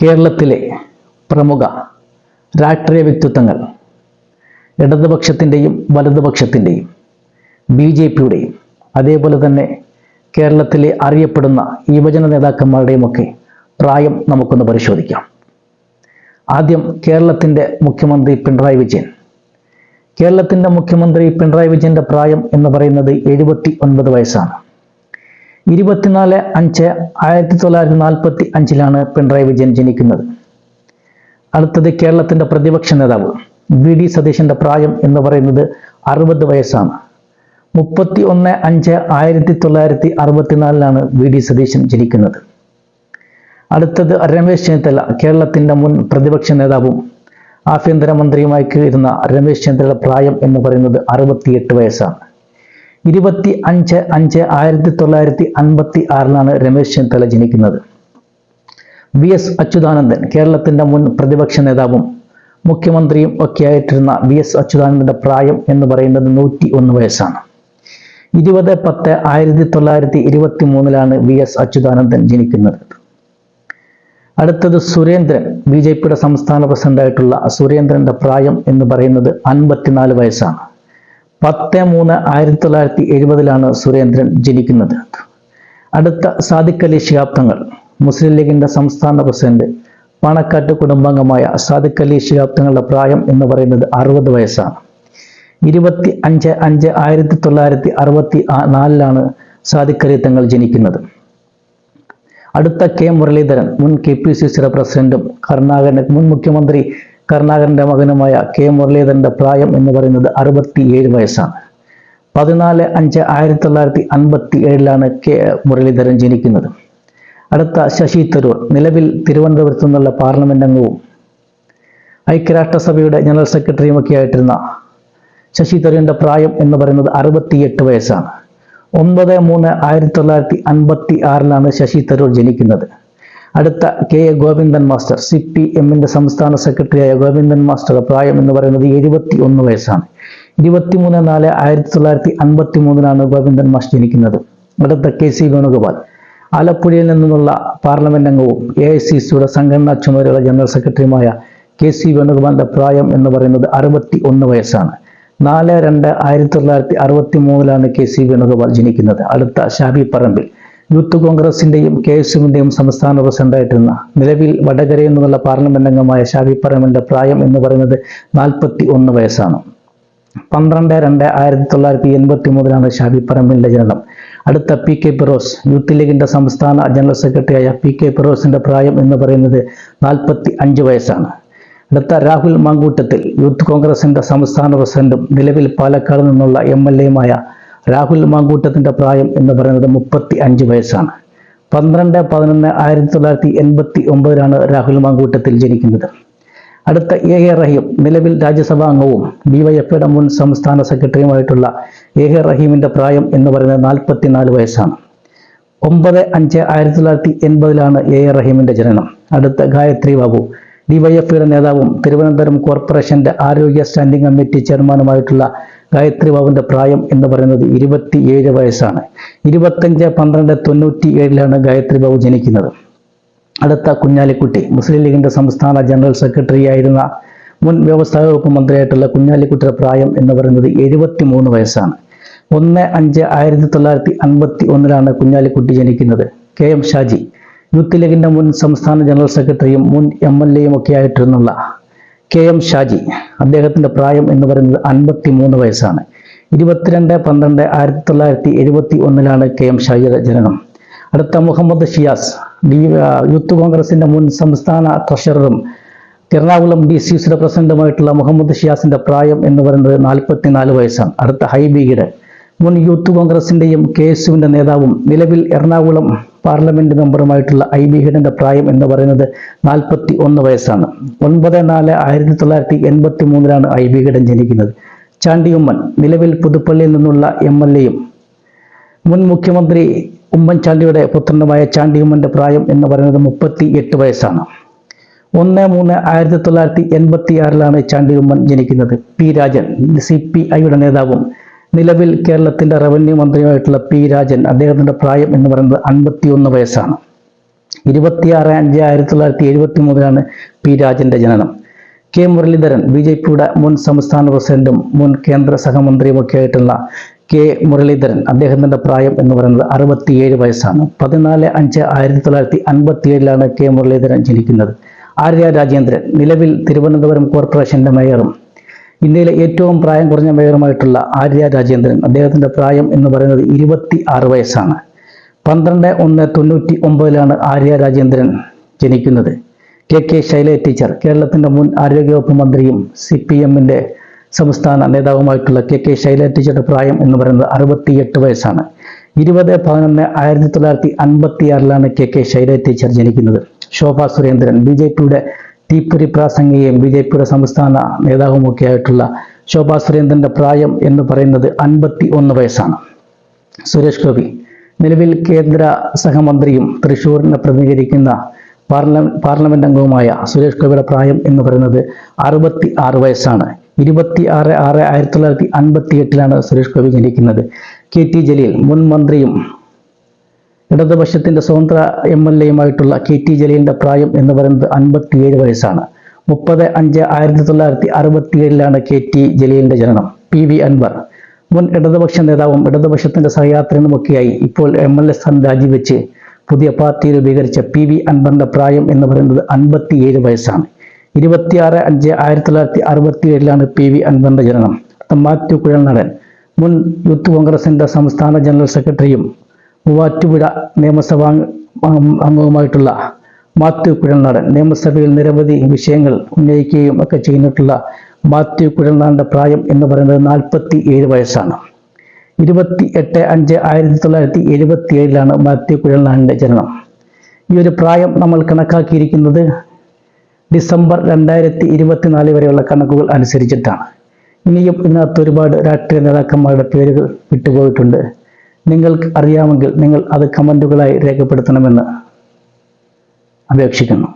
കേരളത്തിലെ പ്രമുഖ രാഷ്ട്രീയ വ്യക്തിത്വങ്ങൾ ഇടതുപക്ഷത്തിൻ്റെയും വലതുപക്ഷത്തിൻ്റെയും BJP-യുടെയും അതേപോലെ തന്നെ കേരളത്തിലെ അറിയപ്പെടുന്ന യുവജന നേതാക്കന്മാരുടെയുമൊക്കെ പ്രായം നമുക്കൊന്ന് പരിശോധിക്കാം. ആദ്യം കേരളത്തിൻ്റെ മുഖ്യമന്ത്രി പിണറായി വിജയൻ. കേരളത്തിൻ്റെ മുഖ്യമന്ത്രി പിണറായി വിജയൻ്റെ പ്രായം എന്ന് പറയുന്നത് 79 വയസ്സാണ്. 24/5/1945 പിണറായി വിജയൻ ജനിക്കുന്നത്. അടുത്തത് കേരളത്തിൻ്റെ പ്രതിപക്ഷ നേതാവ് VD സതീശൻ്റെ പ്രായം എന്ന് പറയുന്നത് 60 വയസ്സാണ്. 31/5/1964 VD സതീശൻ ജനിക്കുന്നത്. അടുത്തത് രമേശ് ചെന്നിത്തല. കേരളത്തിൻ്റെ മുൻ പ്രതിപക്ഷ നേതാവും ആഭ്യന്തരമന്ത്രിയുമായി ഇരുന്ന രമേശ് ചെന്നിത്തല പ്രായം എന്ന് പറയുന്നത് 68 വയസ്സാണ്. 25/5/1956 രമേശ് ചെന്നിത്തല ജനിക്കുന്നത്. VS അച്യുതാനന്ദൻ. കേരളത്തിൻ്റെ മുൻ പ്രതിപക്ഷ നേതാവും മുഖ്യമന്ത്രിയും ഒക്കെ ആയിട്ടിരുന്ന VS അച്യുതാനന്ദൻ്റെ പ്രായം എന്ന് പറയുന്നത് 101 വയസ്സാണ്. 20/10/1923 VS അച്യുതാനന്ദൻ ജനിക്കുന്നത്. അടുത്തത് സുരേന്ദ്രൻ. BJP-യുടെ സംസ്ഥാന പ്രസിഡന്റായിട്ടുള്ള സുരേന്ദ്രൻ്റെ പ്രായം എന്ന് പറയുന്നത് 54 വയസ്സാണ്. 10/3/1970 സുരേന്ദ്രൻ ജനിക്കുന്നത്. അടുത്ത സാദിഖ് അലി ശിഹാബ് തങ്ങൾ. മുസ്ലിം ലീഗിൻ്റെ സംസ്ഥാന പ്രസിഡന്റ്, പാണക്കാട്ട് കുടുംബാംഗമായ സാദിഖ് അലി ശിഹാബ് തങ്ങളുടെ പ്രായം എന്ന് പറയുന്നത് 60 വയസ്സാണ്. 25/5/1964 സാദിഖ് അലി തങ്ങൾ ജനിക്കുന്നത്. അടുത്ത K മുരളീധരൻ. മുൻ KPCCയുടെ പ്രസിഡന്റും മുൻ മുഖ്യമന്ത്രി കരുണാകരൻ്റെ മകനുമായ K മുരളീധരൻ്റെ പ്രായം എന്ന് പറയുന്നത് 67 വയസ്സാണ്. 14/5/1957 K മുരളീധരൻ ജനിക്കുന്നത്. അടുത്ത ശശി തരൂർ. നിലവിൽ തിരുവനന്തപുരത്തു നിന്നുള്ള പാർലമെന്റ് അംഗവും ഐക്യരാഷ്ട്രസഭയുടെ ജനറൽ സെക്രട്ടറിയുമൊക്കെ ആയിട്ടിരുന്ന ശശി തരൂരിൻ്റെ പ്രായം എന്ന് പറയുന്നത് 68 വയസ്സാണ്. 9/3/1956 ശശി തരൂർ ജനിക്കുന്നത്. അടുത്ത K ഗോവിന്ദൻ മാസ്റ്റർ. CPM-ന്റെ സംസ്ഥാന സെക്രട്ടറിയായ ഗോവിന്ദൻ മാസ്റ്ററുടെ പ്രായം എന്ന് പറയുന്നത് 71 വയസ്സാണ്. 23/4/1953 ഗോവിന്ദൻ മാസ്റ്റർ ജനിക്കുന്നത്. അടുത്ത KC വേണുഗോപാൽ. ആലപ്പുഴയിൽ നിന്നുള്ള പാർലമെന്റ് അംഗവും AICCയുടെ സംഘടനാ ചുമതലയുള്ള ജനറൽ സെക്രട്ടറിയുമായ KC വേണുഗോപാലിന്റെ പ്രായം എന്ന് പറയുന്നത് 61 വയസ്സാണ്. 4/2/1963 KC വേണുഗോപാൽ ജനിക്കുന്നത്. അടുത്ത ഷാഫി പറമ്പിൽ. യൂത്ത് കോൺഗ്രസിന്റെയും KSUവിന്റെയും സംസ്ഥാന പ്രസിഡന്റായിട്ടിരുന്ന നിലവിൽ വടകരയിൽ നിന്നുള്ള പാർലമെന്റ് അംഗമായ ഷാഫി പറമ്പിലിന്റെ പ്രായം എന്ന് പറയുന്നത് 41 വയസ്സാണ്. 12/2/1983 ഷാഫി പറമ്പിലിന്റെ ജനനം. അടുത്ത PK ഫിറോസ്. യൂത്ത് ലീഗിന്റെ സംസ്ഥാന ജനറൽ സെക്രട്ടറിയായ PK ഫിറോസിന്റെ പ്രായം എന്ന് പറയുന്നത് 45 വയസ്സാണ്. അടുത്ത രാഹുൽ മാങ്കൂട്ടത്തിൽ. യൂത്ത് കോൺഗ്രസിന്റെ സംസ്ഥാന പ്രസിഡന്റും നിലവിൽ പാലക്കാട് നിന്നുള്ള MLA-യുമായ രാഹുൽ മാങ്കൂട്ടത്തിന്റെ പ്രായം എന്ന് പറയുന്നത് 35 വയസ്സാണ്. 12/11/1989 രാഹുൽ മാങ്കൂട്ടത്തിൽ ജനിക്കുന്നത്. അടുത്ത A റഹീം. നിലവിൽ രാജ്യസഭാ അംഗവും DYFയുടെ മുൻ സംസ്ഥാന സെക്രട്ടറിയുമായിട്ടുള്ള A റഹീമിന്റെ പ്രായം എന്ന് പറയുന്നത് 44 വയസ്സാണ്. 9/5/1980 A റഹീമിന്റെ ജനനം. അടുത്ത ഗായത്രി ബാബു. DYFയുടെ നേതാവും തിരുവനന്തപുരം കോർപ്പറേഷന്റെ ആരോഗ്യ സ്റ്റാൻഡിംഗ് കമ്മിറ്റി ചെയർമാനുമായിട്ടുള്ള ഗായത്രി ബാബുവിന്റെ പ്രായം എന്ന് പറയുന്നത് 27 വയസ്സാണ്. 25/12/97 ഗായത്രി ബാബു ജനിക്കുന്നത്. അടുത്ത കുഞ്ഞാലിക്കുട്ടി. മുസ്ലിം ലീഗിന്റെ സംസ്ഥാന ജനറൽ സെക്രട്ടറി ആയിരുന്ന മുൻ വ്യവസായ വകുപ്പ് മന്ത്രിയായിട്ടുള്ള കുഞ്ഞാലിക്കുട്ടിയുടെ പ്രായം എന്ന് പറയുന്നത് 73 വയസ്സാണ്. 1/5/1951 കുഞ്ഞാലിക്കുട്ടി ജനിക്കുന്നത്. KM ഷാജി. യൂത്ത് ലീഗിന്റെ മുൻ സംസ്ഥാന ജനറൽ സെക്രട്ടറിയും മുൻ MLA-യും ഒക്കെ ആയിട്ടിരുന്നുള്ള KM ഷാജി. അദ്ദേഹത്തിന്റെ പ്രായം എന്ന് പറയുന്നത് 53 വയസ്സാണ്. 22/12/1971 KM ഷാജിയുടെ ജനനം. അടുത്ത മുഹമ്മദ് ഷിയാസ്. യൂത്ത് കോൺഗ്രസിന്റെ മുൻ സംസ്ഥാന ട്രഷററും എറണാകുളം DCCയുടെ പ്രസിഡന്റുമായിട്ടുള്ള മുഹമ്മദ് ഷിയാസിന്റെ പ്രായം എന്ന് പറയുന്നത് 44 വയസ്സാണ്. അടുത്ത ഹൈബി ഈഡൻ. മുൻ യൂത്ത് കോൺഗ്രസിന്റെയും KSUവിന്റെ നേതാവും നിലവിൽ എറണാകുളം പാർലമെന്റ് മെമ്പറുമായിട്ടുള്ള ഹൈബി ഈഡന്റെ പ്രായം എന്ന് പറയുന്നത് 41 വയസ്സാണ്. 9/4/1983 ഹൈബി ഈഡൻ ജനിക്കുന്നത്. ചാണ്ടി ഉമ്മൻ. നിലവിൽ പുതുപ്പള്ളിയിൽ നിന്നുള്ള MLA-യും മുൻ മുഖ്യമന്ത്രി ഉമ്മൻചാണ്ടിയുടെ പുത്രനുമായ ചാണ്ടി ഉമ്മന്റെ പ്രായം എന്ന് പറയുന്നത് 38 വയസ്സാണ്. 1/3/1986 ചാണ്ടി ഉമ്മൻ ജനിക്കുന്നത്. P രാജൻ. CPI-യുടെ നേതാവും നിലവിൽ കേരളത്തിന്റെ റവന്യൂ മന്ത്രിയുമായിട്ടുള്ള P രാജൻ. അദ്ദേഹത്തിന്റെ പ്രായം എന്ന് പറയുന്നത് 51 വയസ്സാണ്. 26/5/1973 പി രാജന്റെ ജനനം. കെ മുരളീധരൻ, ബി.ജെ.പിയുടെ മുൻ സംസ്ഥാന പ്രസിഡന്റും മുൻ കേന്ദ്ര സഹമന്ത്രിയുമൊക്കെ ആയിട്ടുള്ള കെ മുരളീധരൻ, അദ്ദേഹത്തിന്റെ പ്രായം എന്ന് പറയുന്നത് 67 വയസ്സാണ്. 14/5/1957 കെ മുരളീധരൻ ജനിക്കുന്നത്. ആര്യ രാജേന്ദ്രൻ, നിലവിൽ തിരുവനന്തപുരം കോർപ്പറേഷന്റെ മേയറും ഇന്ത്യയിലെ ഏറ്റവും പ്രായം കുറഞ്ഞ മേയറുമായിട്ടുള്ള ആര്യ രാജേന്ദ്രൻ, അദ്ദേഹത്തിന്റെ പ്രായം എന്ന് പറയുന്നത് 26 വയസ്സാണ്. 12/1/99 ആര്യ രാജേന്ദ്രൻ ജനിക്കുന്നത്. കെ ശൈല ടീച്ചർ, കേരളത്തിന്റെ മുൻ ആരോഗ്യവകുപ്പ് മന്ത്രിയും CPM-ന്റെ സംസ്ഥാന നേതാവുമായിട്ടുള്ള കെ ശൈല ടീച്ചറുടെ പ്രായം എന്ന് പറയുന്നത് 68 വയസ്സാണ്. 20/11/1956 കെ ശൈല ടീച്ചർ ജനിക്കുന്നത്. ശോഭ സുരേന്ദ്രൻ, ബി.ജെ.പിയുടെ തീപ്പൊരി പ്രാസംഗികയും ബി.ജെ.പിയുടെ സംസ്ഥാന നേതാവുമൊക്കെ ആയിട്ടുള്ള ശോഭ സുരേന്ദ്രന്റെ പ്രായം എന്ന് പറയുന്നത് 51 വയസ്സാണ്. സുരേഷ് ഗോപി, നിലവിൽ കേന്ദ്ര സഹമന്ത്രിയും തൃശ്ശൂരിനെ പ്രതിനിധീകരിക്കുന്ന പാർലമെന്റ് അംഗവുമായ സുരേഷ് ഗോപിയുടെ പ്രായം എന്ന് പറയുന്നത് 66 വയസ്സാണ്. 26/6/1958 സുരേഷ് ഗോപി ജനിക്കുന്നത്. KT ജലീൽ, മുൻ മന്ത്രിയും ഇടതുപക്ഷത്തിന്റെ സ്വതന്ത്ര MLA-യുമായിട്ടുള്ള KT ജലീലിന്റെ പ്രായം എന്ന് പറയുന്നത് 57 വയസ്സാണ്. 30/5/1967 KT ജലീലിന്റെ ജനനം. PV അൻവർ, മുൻ ഇടതുപക്ഷ നേതാവും ഇടതുപക്ഷത്തിന്റെ സഹയാത്രികനുമൊക്കെയായി ഇപ്പോൾ MLA സ്ഥാനം രാജിവെച്ച് പുതിയ പാർട്ടി രൂപീകരിച്ച PV അൻവറിന്റെ പ്രായം എന്ന് പറയുന്നത് 57 വയസ്സാണ്. 26/5/1967 PV അൻവറിന്റെ ജനനം. മാത്യു കുഴൽനാടൻ, മുൻ യൂത്ത് കോൺഗ്രസിന്റെ സംസ്ഥാന ജനറൽ സെക്രട്ടറിയും മൂവാറ്റുപുഴ നിയമസഭാ അംഗവുമായിട്ടുള്ള മാത്യു കുഴൽനാടൻ, നിയമസഭയിൽ നിരവധി വിഷയങ്ങൾ ഉന്നയിക്കുകയും ഒക്കെ ചെയ്തിട്ടുള്ള മാത്യു കുഴൽനാടന്റെ പ്രായം എന്ന് പറയുന്നത് 47 വയസ്സാണ്. 28/5/1977 മാത്യു കുഴൽനാടന്റെ ജനനം. ഈ ഒരു പ്രായം നമ്മൾ കണക്കാക്കിയിരിക്കുന്നത് ഡിസംബർ 2024 വരെയുള്ള കണക്കുകൾ അനുസരിച്ചിട്ടാണ്. ഇനിയും ഇതിനകത്ത് ഒരുപാട് രാഷ്ട്രീയ നേതാക്കന്മാരുടെ പേരുകൾ വിട്ടുപോയിട്ടുണ്ട്. നിങ്ങൾക്ക് അറിയാമെങ്കിൽ നിങ്ങൾ അത് കമന്റുകളായി രേഖപ്പെടുത്തണമെന്ന് അപേക്ഷിക്കുന്നു.